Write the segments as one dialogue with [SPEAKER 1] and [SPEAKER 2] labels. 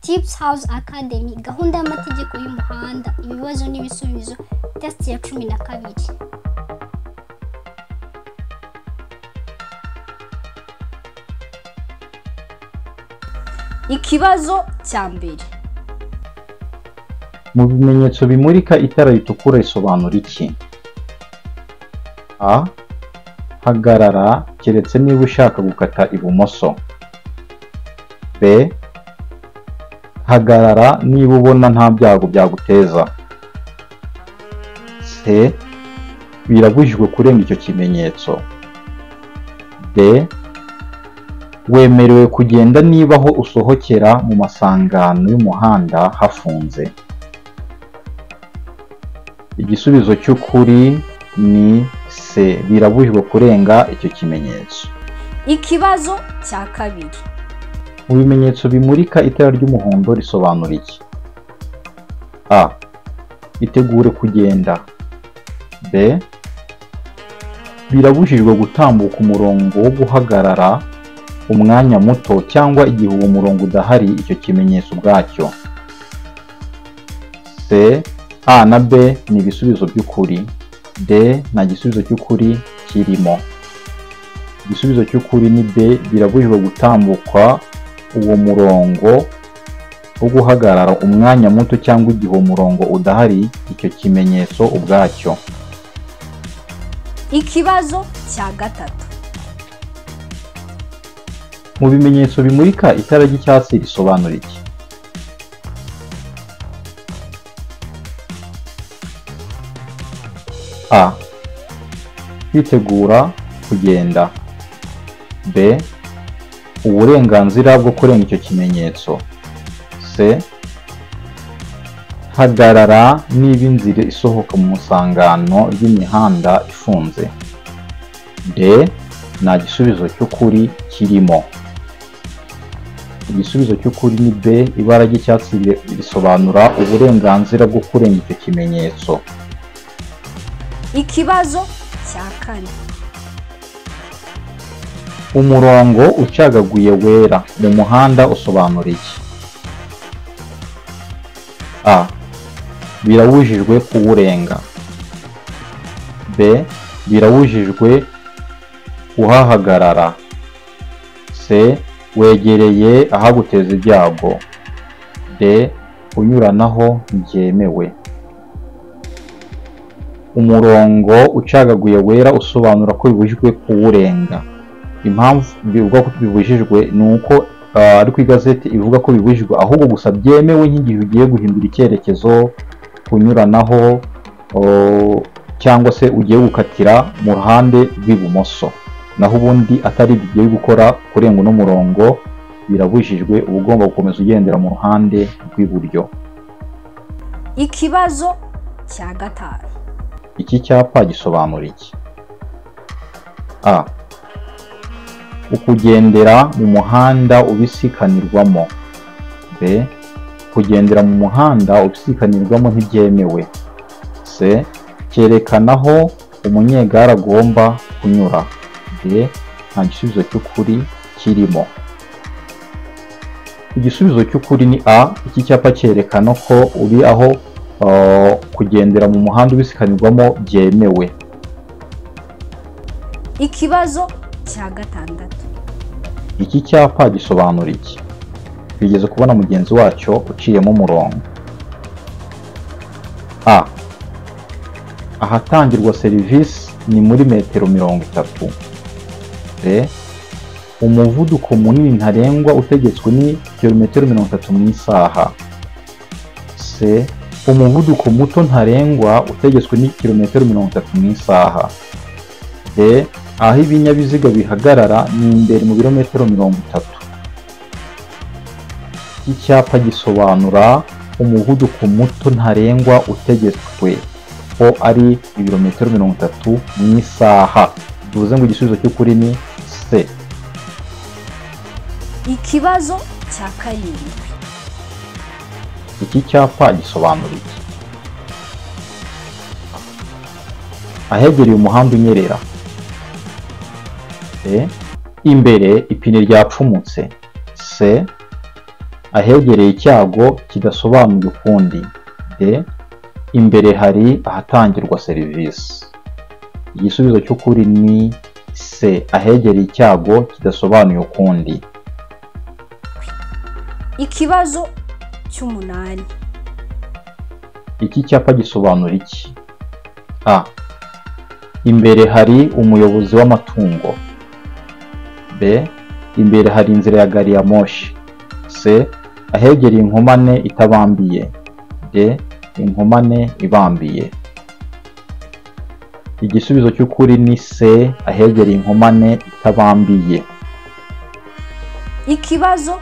[SPEAKER 1] Tips House Academy, gahunda y'amategeko y'umuhanda, ibibazo n'ibisubizo, test ya 12. Ikibazo cya mbere.
[SPEAKER 2] Mu bimenyetso bimurika itara ritukura risobanura iki? A. Hagarara keretse niba ushaka gukata ibumoso. B. Hagarara niba ubona nta byago byaguteza. C. Birabujijwe kurenga icyo kimenyetso. D. Wemerewe kugenda niba aho usohokera mu masangano y'umuhanda hafunze. Igisubizo cy'ukuri ni C. Birabujijwe kurenga icyo kimenyetso.
[SPEAKER 1] Ikibazo cya kabiri.
[SPEAKER 2] Mu bimenyetso bimurika itara ry'umuhondo risobanura iki? A. Itegure kugenda. B. Birabujijwe gutambuka umurongo wo guhagarara umwanya muto cyangwa igihe uwo murongo udahari icyo kimenyetso ubwacyo. C. A na B ni ibisubizo by'ukuri. D nta gisubizo cy'ukuri kirimo. Igisubizo cy'ukuri ni B. Birabujijwe gutambuka uwo murongo wo guhagarara umwanya muto cyangwa igihe uwo murongo udahari icyo kimenyetso ubwacyo.
[SPEAKER 1] Ikibazo cya gatatu.
[SPEAKER 2] Mu bimenyetso bimurika itara ry'icyatsi risobanura iki? A. Kwitegura kugenda. B. Uburenganzira bwo kurenga icyo kimenyetso. C. Hagarara niba inzira isohoka mu musangano ry'imihanda ifunze. D. Nta gisubizo cy'ukuri kirimo. Igisubizo cy'ukuri ni B. Ibara ry'icyatsi risobanura uburenganzira bwo kurenga icyo kimenyetso.
[SPEAKER 1] Ikibazo cya kane.
[SPEAKER 2] Umurongo ucagaguye wera mu muhanda usobanura iki? A. Birabujijwe kuwurenga. B. Birabujijwe kuhahagarara. C. Wegereye ahaguteza ibyago. D. Kunyuranaho ntibyemewe. Umurongo ucagaguye wera usobanura ko bibujijwe kuwurenga. Impamvu bivuga ko bibujijwe ni uko ari ku igazeti ivuga ko bibujijwe ahubwo gusa byemewe nk'igihe ugiye guhindura icyerekezo, kunyuranaho cyangwa se ugiye gukatira mu ruhande rw'ibumoso. Naho ubundi atari bigiye gukora kurenga uno murongo birabujijwe, uba ugomba gukomeza ugendera mu ruhande rw'iburyo.
[SPEAKER 1] Ikibazo cya gatanu.
[SPEAKER 2] Iki cyapa gisobanura iki? A. Ukugendera mu muhanda ubisikanirwamo. B. Kugendera mu muhanda ubisikanirwamo ntibyemewe. C. Cyerekana aho umunyegare agomba kunyura. D. Nta gisubizo cy'ukuri kirimo. Igisubizo cy'ukuri ni A. Iki cyapa cyerekana ko uri aho kugendera mu muhanda ubisikanirwamo byemewe.
[SPEAKER 1] Ikibazo cya gatandatu.
[SPEAKER 2] Iki cyapa gisobanura iki? Bigeze kubona mugenzi wacyo uciyemo umurongo. A. Ahatangirwa serivisi ni muri metero 30. B. Umuvuduko munini ntarengwa utegetswe ni kilometero 30 mu isaha. C. Umuvuduko muto ntarengwa utegetswe ni kilometero 30 mu isaha. D. Aho ibinyabiziga bihagarara ni imbere mu birometero 30. Icyapa gisobanura umuvuduko muto ntarengwa utegetswe ko ari ibirometero 30 mu isaha. Bivuze ngo igisubizo cy'ukuri ni C.
[SPEAKER 1] Ikibazo cya karindwi.
[SPEAKER 2] Iki cyapa gisobanura iki? Ahegereye umuhanda unyerera. Imbere ipine ryapfumutse. C. ahegereye icyago kidasobanuye ukundi. D. Imbere hari ahatangirwa serivisi. Igisubizo cy'ukuri ni C. Ahegereye icyago kidasobanuye ukundi.
[SPEAKER 3] Ikibazo cy'umunani.
[SPEAKER 2] Iki cyapa gisobanura iki? A. Imbere hari umuyobozi w'amatungo. B. Imbere hari inzira ya gari ya moshi. C. Ahegereye inkomane itabambiye. D. Inkomane ibambiye. Igisubizo cy'ukuri ni C. Ahegereye inkomane itabambiye.
[SPEAKER 3] Ikibazo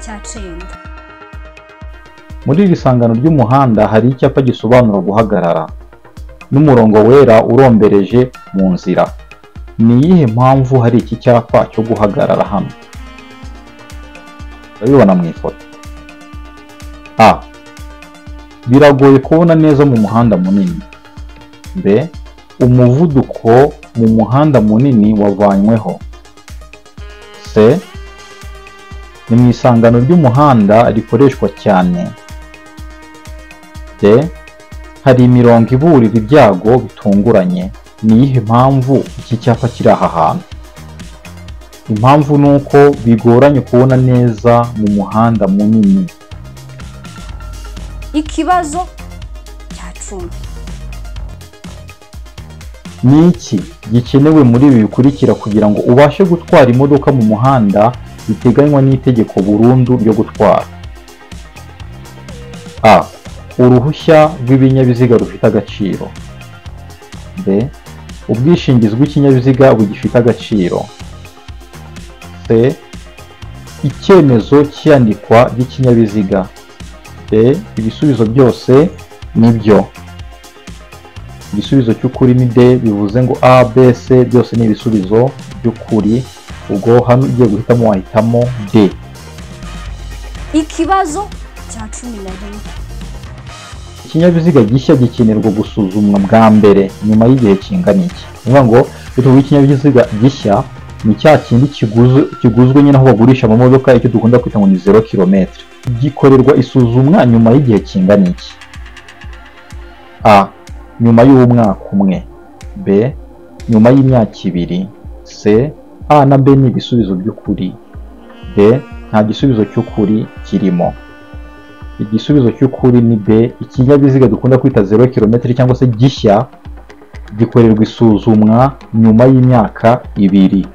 [SPEAKER 3] cya 9.
[SPEAKER 2] Muri iri sangano ry'umuhanda hari icyapa gisobanura guhagarara n'umurongo wera urombereje mu nzira. Ni iyihe mpamvu hari iki cyapa cyo guhagarara hano? Urabibona mu ifoto. A. Biragoye kubona neza mu muhanda munini. B. Umuvuduko mu muhanda munini wavanyweho. C. Ni mu isangano ry'umuhanda rikoreshwa cyane. D. Hari imirongo iburira ibyago bitunguranye. Ni iyihe mpamvu iki cyapa kiri aha hantu? Impamvu ni uko bigoranye kubona neza mu muhanda munini.
[SPEAKER 3] Ikibazo cya 10.
[SPEAKER 2] Ni iki gikenewe muri ibi bikurikira kugira ngo ubashe gutwara imodoka mu muhanda biteganywa n'itegeko burundu ryo gutwara? A. Uruhushya rw'ibinyabiziga rufite agaciro. B. Ubwishingizi bw'ikinyabiziga bugifite agaciro. C. Icyemezo cy'iyandikwa ry'ikinyabiziga. D. Ibisubizo byose nibyo. Igisubizo cy'ukuri ni D. Bivuze ngo A, B, C byose ni ibisubizo by'ukuri. Ubwo hano ugiye guhitamo wahitamo D.
[SPEAKER 3] Ikibazo cya 11.
[SPEAKER 2] Ikinyabiziga gishya gikenerwa gusuzumwa bwa mbere nyuma y'igihe kingana iki? Niyo ngo tuvuga ikinyabiziga gishya ni cya kindi kiguzwe nyine aho bagurisha amamodoka, icyo dukunda kwita ngo ni 0 km. Gikorerwa isuzumwa nyuma y'igihe kingana iki? A. Nyuma y'umwaka umwe. B. Nyuma y'imyaka 2. C. A na B ni ibisubizo by'ukuri. D. Nta gisubizo cy'ukuri kirimo. Igisubizo cy'ukuri ni B. Ikinyabiziga dukunda kwita 0 km cyangwa se gishya gikorerwa isuzumwa nyuma y'imyaka 2.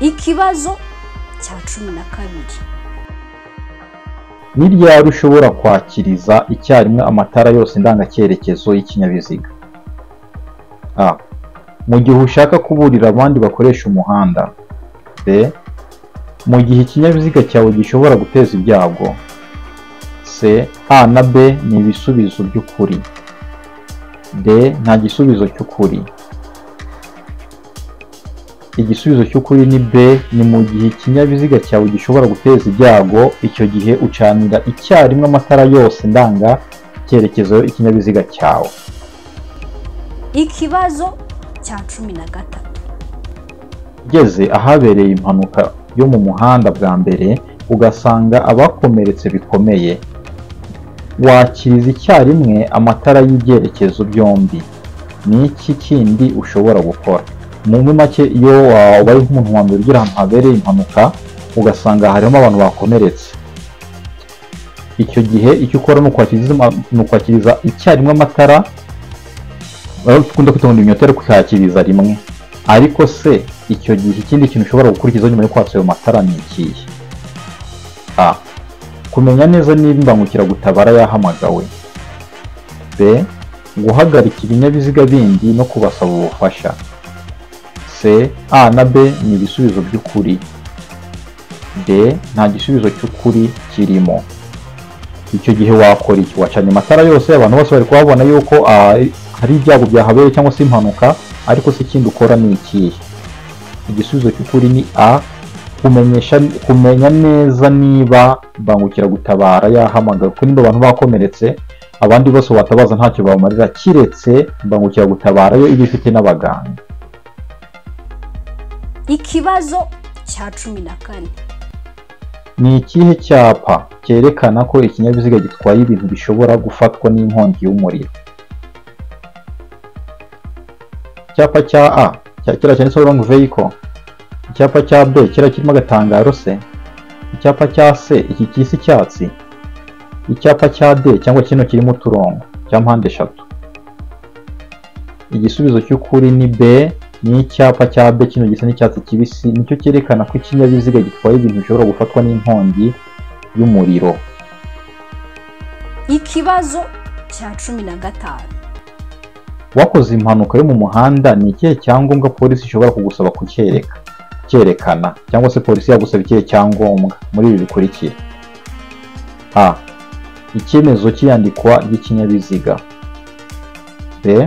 [SPEAKER 3] Ikibazo cya 12.
[SPEAKER 2] Ni ryari ushobora kwakiriza icyarimwe amatara yose ndangacyerekezo y'ikinyabiziga? A. Mu gihe ushaka kuburira abandi bakoresha umuhanda. B. Mu gihe ikinyabiziga cyawe gishobora guteza ibyago. C. A na B ni ibisubizo by'ukuri. D. Nta gisubizo cy'ukuri. Igisubizo cy'ukuri ni B. Ni mu gihe ikinyabiziga cyawe gishobora guteza ibyago, icyo gihe ucanira icyarimwe amatara yose ndanga cyerekezo ikinyabiziga cyawe.
[SPEAKER 3] Ikibazo cya 13.
[SPEAKER 2] Ugeze ahabereye impanuka yo mu muhanda bwa mbere ugasanga abakomeretse bikomeye, wakiriza icyarimwe amatara y'ibyerekezo byombi. Ni iki kindi ushobora gukora? Mu make iyo wabaye nk'umuntu wa mbere ugera ahantu habereye impanuka ugasanga harimo abantu bakomeretse, icyo gihe icyo ukora ni ukwakiriza icyarimwe amatara. Dukunda kwita ngo iminota yo kwakiriza rimwe. Ariko se icyo gihe ikindi kintu ushobora gukurikiza nyuma yo kwatsa ayo matara ni ikihe? A. Kumenya neza niba imbangukiragutabara yahamagawe. B. Guhagarika ibinyabiziga bindi no kubasaba ubufasha. C. A na B ni ibisubizo by'ukuri. D. Nta gisubizo cy'ukuri kirimo. Icyo gihe wakora iki? Wacanye amatara yose, abantu bose bari kuhabona yuko hari ibyago byahabereye cyangwa se impanuka, ariko se ikindi ukora ni ikihe? Igisubizo cy'ukuri ni A. Kumenya neza niba imbangukiragutabara yahamagawe, kuko niba abantu bakomeretse abandi bose watabaza ntacyo bamarira kiretse imbangukiragutabara yo iba ifite n'abaganga.
[SPEAKER 3] Ikibazo cya 14.
[SPEAKER 2] ni ikihe cyapa cyerekana ko ikinyabiziga gitwaye ibintu bishobora gufatwa n'inkongi y'umuriro? Icyapa cya A kiriya cyanditseho wrong vehicle, icyapa cya B kiriya kirimo agatangaro se, icyapa cya C iki kisi icyatsi, icyapa cya D cyangwa kino kirimo uturongo cya mpande eshatu. Igisubizo cy'ukuri ni B, ni icyapa cya B, kino gisa n'icyatsi kibisi, nicyo cyerekana ko ikinyabiziga gitwaye ibintu bishobora gufatwa n'inkongi y'umuriro.
[SPEAKER 3] Ikibazo cya 15.
[SPEAKER 2] Wakoze impanuka yo mu muhanda, ni ikihe cyangombwa polisi ishobora kugusaba cyerekana, cyangwa se polisi yagusaba ikihe cyangombwa muri ibi bikurikira? A. Icyemezo cy'iyandikwa ry'ikinyabiziga. B.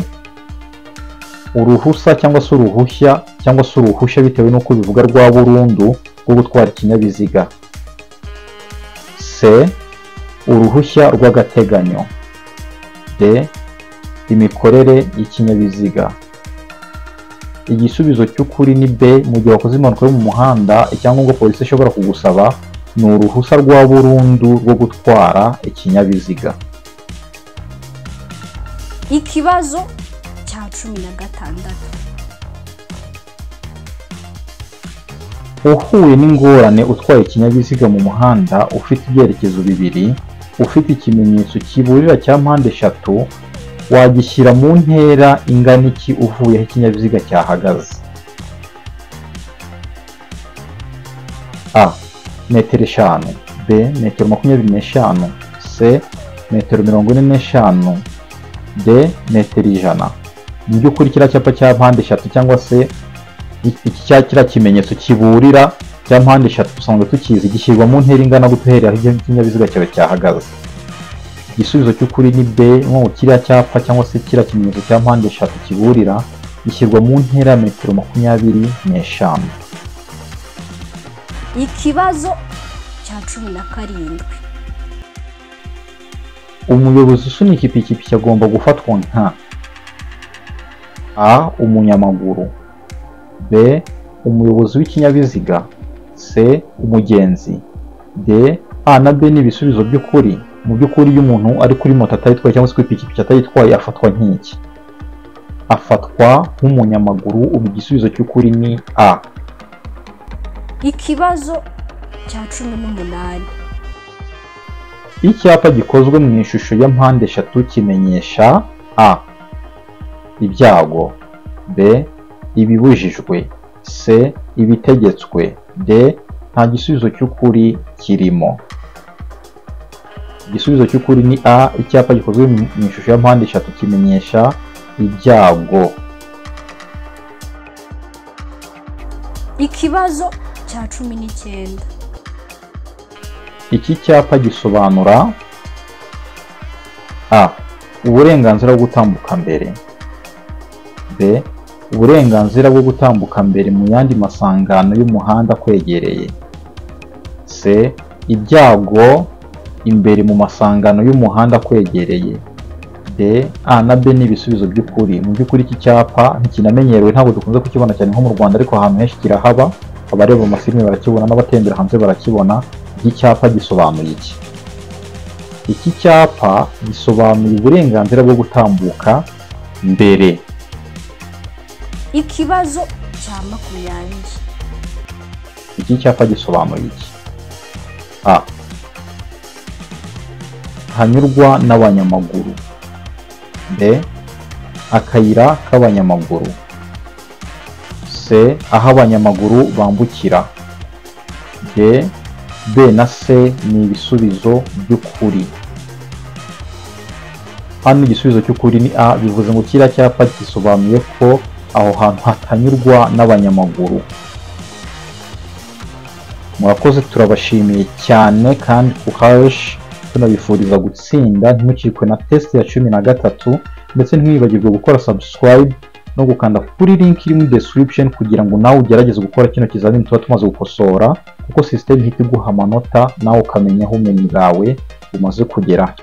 [SPEAKER 2] Uruhusa cyangwa se uruhushya bitewe n'uko bivuga rwa burundu rwo gutwara ikinyabiziga. C. Uruhushya rw'agateganyo. D. Imikorere y'ikinyabiziga. Igisubizo cy'ukuri ni B. Mu gihe wakoze impanuka yo mu muhanda, icyangombwa polisi ishobora kugusaba ni uruhusa rwa burundu rwo gutwara ikinyabiziga.
[SPEAKER 3] Ikibazo cya 16.
[SPEAKER 2] Uhuye n'ingorane utwaye ikinyabiziga mu muhanda ufite ibyerekezo bibiri, ufite ikimenyetso kiburira cya mpande eshatu, wagishyira mu ntera ingana iki uvuye aho ikinyabiziga cyahagaze? A. Metero 5. B. Metero 25. C. Metero 45. D. Metero 100. Mu by'ukuri kiriya cyapa cya mpande eshatu cyangwa se kiriya kimenyetso kiburira cya mpande eshatu usanga tukizi, gishyirwa mu ntera ingana gute uhereye aho ikinyabiziga cyawe cyahagaze? Igisubizo cy'ukuri ni B. Nko kiriya cyapa cyangwa se kiriya kimenyetso cya mpande eshatu kiburira gishyirwa mu ntera ya metero 25.
[SPEAKER 3] Ikibazo cya 17.
[SPEAKER 2] Umuyobozi usunika ipikipiki agomba gufatwa nka A. Umunyamaguru. B. Umuyobozi w'ikinyabiziga. C. Umugenzi. D. A na B ni ibisubizo by'ukuri. Mu by'ukuri iyo umuntu ari kuri moto atayitwaye cyangwa se ku ipikipiki atayitwaye afatwa nk'iki? Afatwa nk'umunyamaguru. Ubu igisubizo cy'ukuri ni A.
[SPEAKER 3] Ikibazo cya 18.
[SPEAKER 2] Icyapa gikozwe mu ishusho ya mpande eshatu kimenyesha A. Ibyago. B. Ibibujijwe. C. Ibitegetswe. D. Nta gisubizo cy'ukuri kirimo. Igisubizo cy'ukuri ni A. Icyapa gikozwe mu ishusho ya mpande eshatu kimenyesha ibyago.
[SPEAKER 3] Ikibazo cya 19.
[SPEAKER 2] Iki cyapa gisobanura A. Uburenganzira bwo gutambuka mbere. B. Uburenganzira bwo gutambuka mbere mu yandi masangano y'umuhanda kwegereye. C. Ibyago imbere mu masangano y'umuhanda kwegereye. D. A na B ni ibisubizo by'ukuri. Mu by'ukuri iki cyapa ntikinamenyerewe, ntabwo dukunze kukibona cyane nko mu Rwanda, ariko ahantu henshi kirahaba, abareba amafilime barakibona n'abatembera hanze barakibona. Iki cyapa gisobanuye iki? Iki cyapa gisobanuye uburenganzira bwo gutambuka mbere.
[SPEAKER 3] Ikibazo cya 20.
[SPEAKER 2] Iki cyapa gisobanuye iki? A. Hanyurwa n'abanyamaguru. B. Akayira k'abanyamaguru. C. Aho abanyamaguru bambukira. D. B na C ni ibisubizo by'ukuri. Hano igisubizo cy'ukuri ni A. Bivuze ngo kiriya cyapa gisobanuye ko aho hantu hatanyurwa n'abanyamaguru. Murakoze, turabashimiye cyane kandi courage, tunabifuriza gutsinda. Ntimukikwe na test ya 13, ndetse ntimwibagirwe gukora subscribe no gukanda kuri link iri muri description kugira ngo nawe ugerageze gukora kino kizamini tuba tumaze gukosora, kuko system ihita iguha amanota nawe ukamenya aho ubumenyi bwawe bumaze kugera.